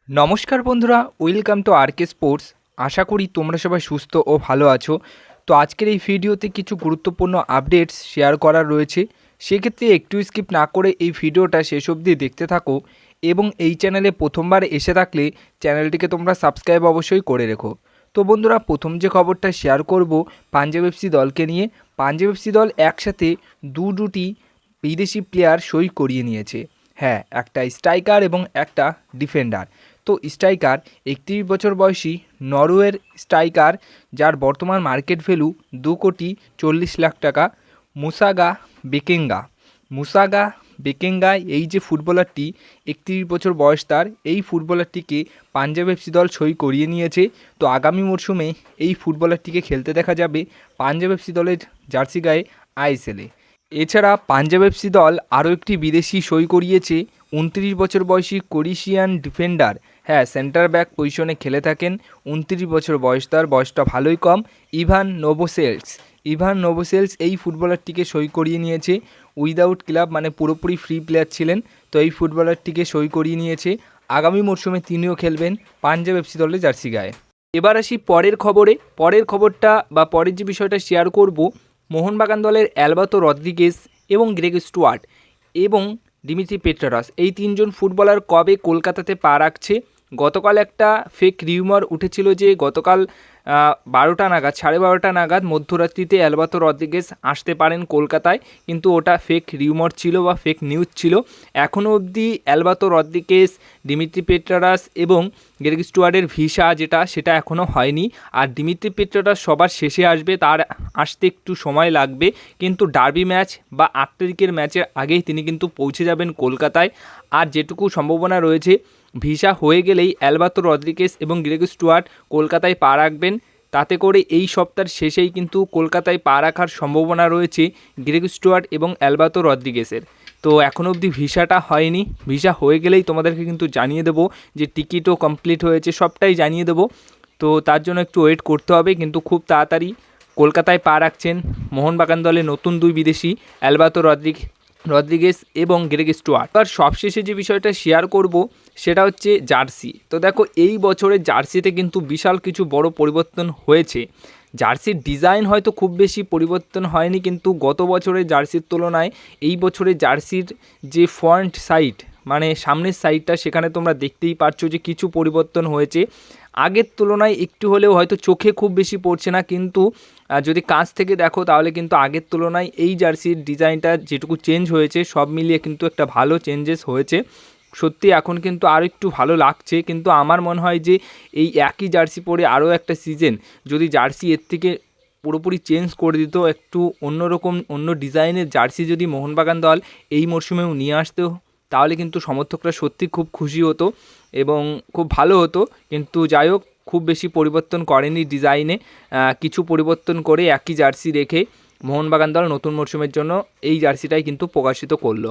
নমস্কার বন্ধুরা, welcome to আরকে sports. আশা করি তোমরা সবাই সুস্থ ও ভালো আছো। তো আজকের এই ভিডিওতে কিছু গুরুত্বপূর্ণ আপডেটস শেয়ার করার রয়েছে, সেক্ষেত্রে একটু স্কিপ না করে এই ভিডিওটা শেষ অবধি দেখতে থাকো এবং এই চ্যানেলে প্রথমবার এসে থাকলে চ্যানেলটিকে তোমরা সাবস্ক্রাইব অবশ্যই করে রেখো। তো বন্ধুরা, প্রথম যে খবরটা শেয়ার করব পাঞ্জাব এফসি দলকে নিয়ে। পাঞ্জাব এফসি দল একসাথে দুটি বিদেশি প্লেয়ার সই করিয়ে নিয়েছে। হ্যাঁ, একটা স্ট্রাইকার এবং একটা ডিফেন্ডার। তো স্ট্রাইকার 31 বছর বয়সী নরওয়ের স্ট্রাইকার, যার বর্তমান মার্কেট ভ্যালু 2,40,00,000 টাকা, মুসাগা বেকেঙ্গা এই যে ফুটবলারটি 31 বছর বয়স তার, এই ফুটবলারটিকে পাঞ্জাব এফসি দল সই করিয়ে নিয়েছে। তো আগামী মরশুমে এই ফুটবলারটিকে খেলতে দেখা যাবে পাঞ্জাব এফসি দলের জার্সি গায়ে আইএসএলে। এছাড়া পাঞ্জাব এফসি দল আরও একটি বিদেশি সই করিয়েছে। 29 বছর বয়সী ক্রোয়েশিয়ান ডিফেন্ডার, হ্যাঁ সেন্টার ব্যাক পজিশনে খেলে থাকেন, 29 বছর বয়স তার, বয়সটা ভালোই কম, ইভান নোভোসেলস এই ফুটবলারটিকে সই করিয়ে নিয়েছে। উইদাউট ক্লাব, মানে পুরোপুরি ফ্রি প্লেয়ার ছিলেন, তো এই ফুটবলারটিকে সই করিয়ে নিয়েছে। আগামী মরশুমে তিনিও খেলবেন পাঞ্জাব এফসি দলের জার্সি গায়ে। এবার আসি পরের খবরটা বা পরের যে বিষয়টা শেয়ার করব, মোহনবাগান দলের অ্যালবাতো রদ্রিগেজ এবং গ্রেগ স্টুয়ার্ট এবং দিমিত্রি পেট্রারাস এই তিনজন ফুটবলার কবে কলকাতাতে পা রাখছে। গতকাল একটা ফেক রিউমার উঠেছিল যে গতকাল 12টা নাগাদ মধ্যরাত্রিতে অ্যালবাতো রদ্রিগেজ আসতে পারেন কলকাতায়, কিন্তু ওটা ফেক রিউমার ছিল বা ফেক নিউজ ছিল। এখনও অবধি অ্যালবাতো রদ্রিগেজ, দিমিত্রি পেট্রারাস এবং গ্রেগ স্টুয়ার্টের ভিসা সেটা এখনও হয়নি। আর দিমিত্রি পেট্রারাস সবার শেষে আসবে, তার আসতে একটু সময় লাগবে, কিন্তু ডার্বি ম্যাচ বা 8 তারিখের ম্যাচের আগেই তিনি কিন্তু পৌঁছে যাবেন কলকাতায়। আর যেটুকু সম্ভাবনা রয়েছে, ভিসা হয়ে গেলেই অ্যালবাতো রদ্রিগেজ এবং গ্রেগ স্টুয়ার্ট কলকাতায় পা রাখবেন। তাতে করে এই সপ্তাহের শেষেই কিন্তু কলকাতায় পা রাখার সম্ভাবনা রয়েছে গ্রেগ স্টুয়ার্ট এবং অ্যালবাতো রদ্রিগেজের। তো এখনও অবধি ভিসাটা হয়নি, ভিসা হয়ে গেলেই তোমাদেরকে কিন্তু জানিয়ে দেবো, যে টিকিটও কমপ্লিট হয়েছে, সবটাই জানিয়ে দেবো। তো তার জন্য একটু ওয়েট করতে হবে, কিন্তু খুব তাড়াতাড়ি কলকাতায় পা রাখছেন মোহনবাগান দলের নতুন দুই বিদেশি, অ্যালবাতো রদ্রিগেজ এবং গ্রেগ স্টুয়ার্ট। আর সবশেষে যে বিষয়টা শেয়ার করব সেটা হচ্ছে জার্সি। তো দেখো, এই বছরের জার্সিতে কিন্তু বিশাল কিছু বড় পরিবর্তন হয়েছে। জার্সির ডিজাইন হয়তো খুব বেশি পরিবর্তন হয়নি, কিন্তু গত বছরের জার্সির তুলনায় এই বছরের জার্সির যে ফ্রন্ট সাইড, মানে সামনের সাইডটা, সেখানে তোমরা দেখতেই পারছো যে কিছু পরিবর্তন হয়েছে। আগের তুলনায় একটু হলেও হয়তো চোখে খুব বেশি পড়ছে না, কিন্তু যদি কাছ থেকে দেখো তাহলে কিন্তু আগের তুলনায় এই জার্সির ডিজাইনটা যেটুকু চেঞ্জ হয়েছে, সব মিলিয়ে কিন্তু একটা ভালো চেঞ্জেস হয়েছে। সত্যি এখন কিন্তু আরও একটু ভালো লাগছে, কিন্তু আমার মনে হয় যে এই একই জার্সি পরে আরও একটা সিজন যদি জার্সি এর থেকে পুরোপুরি চেঞ্জ করে দিত, একটু অন্যরকম অন্য ডিজাইনের জার্সি যদি মোহনবাগান দল এই মরশুমেও নিয়ে আসতো, তাহলে কিন্তু সমর্থকরা সত্যি খুব খুশি হতো এবং খুব ভালো হতো। কিন্তু যাই হোক, খুব বেশি পরিবর্তন করেনি ডিজাইনে, কিছু পরিবর্তন করে একই জার্সি রেখে মোহনবাগান দল নতুন মরশুমের জন্য এই জার্সিটাই কিন্তু প্রকাশিত করলো।